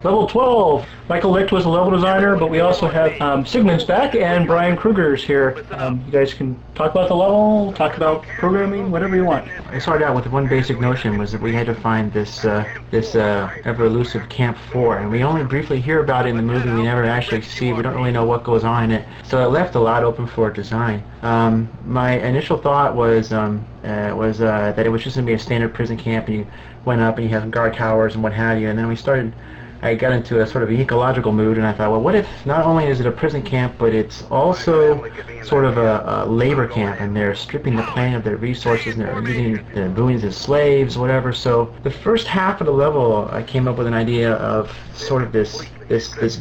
Level 12. Michael Licht was the level designer, but we also have Sigmund's back and Brian Kruger's here. You guys can talk about the level, talk about programming, whatever you want. I started out with one basic notion, was that we had to find this ever elusive Camp 4, and we only briefly hear about it in the movie. We never actually see. We don't really know what goes on in it, so it left a lot open for design. My initial thought was that it was just going to be a standard prison camp, and you went up and you have guard towers and what have you, and then I got into a sort of ecological mood, and I thought, well, what if not only is it a prison camp, but it's also sort of a labor camp, and they're stripping the planet of their resources, and they're using the Nabooians as slaves, whatever. So the first half of the level, I came up with an idea of sort of this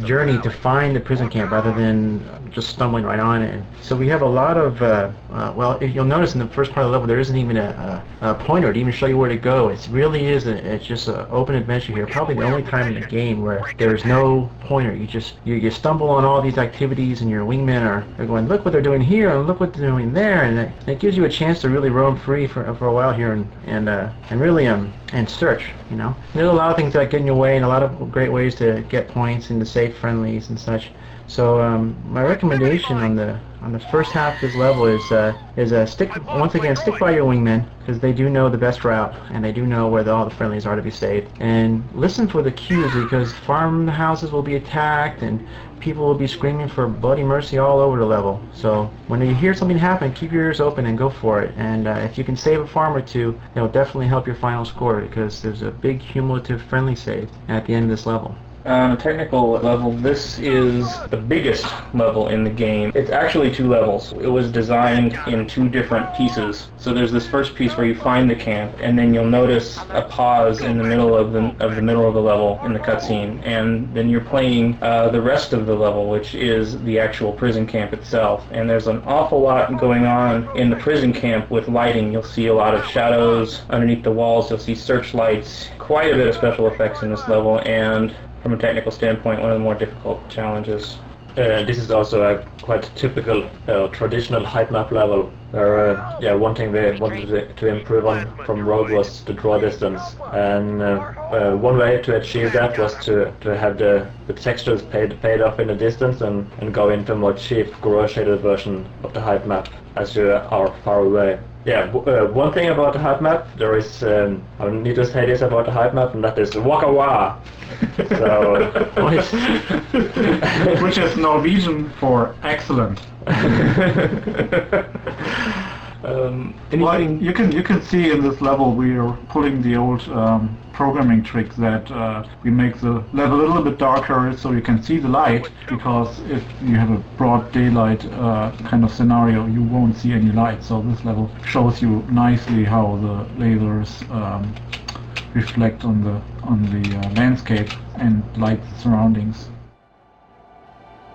journey to find the prison camp rather than just stumbling right on it. So we have a lot of, well, you'll notice in the first part of the level there isn't even a pointer to even show you where to go. It really is, it's just an open adventure here. Probably the only time in the game where there's no pointer. You stumble on all these activities, and your wingmen are going, look what they're doing here, and look what they're doing there, and it gives you a chance to really roam free for a while here and really and search, you know. There's a lot of things that get in your way, and a lot of great ways to get points into safe friendlies and such. So my recommendation on the first half of this level is stick by your wingmen, because they do know the best route, and they do know where all the friendlies are to be saved. And listen for the cues, because farmhouses will be attacked, and people will be screaming for bloody mercy all over the level. So when you hear something happen, keep your ears open and go for it. And if you can save a farm or two, it'll definitely help your final score, because there's a big cumulative friendly save at the end of this level. On a technical level, this is the biggest level in the game. It's actually 2 levels. It was designed in 2 different pieces. So there's this first piece where you find the camp, and then you'll notice a pause in the middle of the level in the cutscene, and then you're playing the rest of the level, which is the actual prison camp itself. And there's an awful lot going on in the prison camp with lighting. You'll see a lot of shadows underneath the walls. You'll see searchlights. Quite a bit of special effects in this level, and from a technical standpoint, one of the more difficult challenges. This is also a quite typical traditional height map level, where one thing they wanted to improve on from Rogue was the draw distance, and one way to achieve that was to have the textures paid off in the distance and go into a more cheap garage shaded version of the height map as you are far away. Yeah, one thing about the height map, there is, I need to say this about the height map, and that is waka wah. So, which is Norwegian for excellent. Well, you can see in this level we are pulling the old programming trick that we make the level a little bit darker so you can see the light, because if you have a broad daylight kind of scenario, you won't see any light. So this level shows you nicely how the lasers reflect on the landscape and light the surroundings.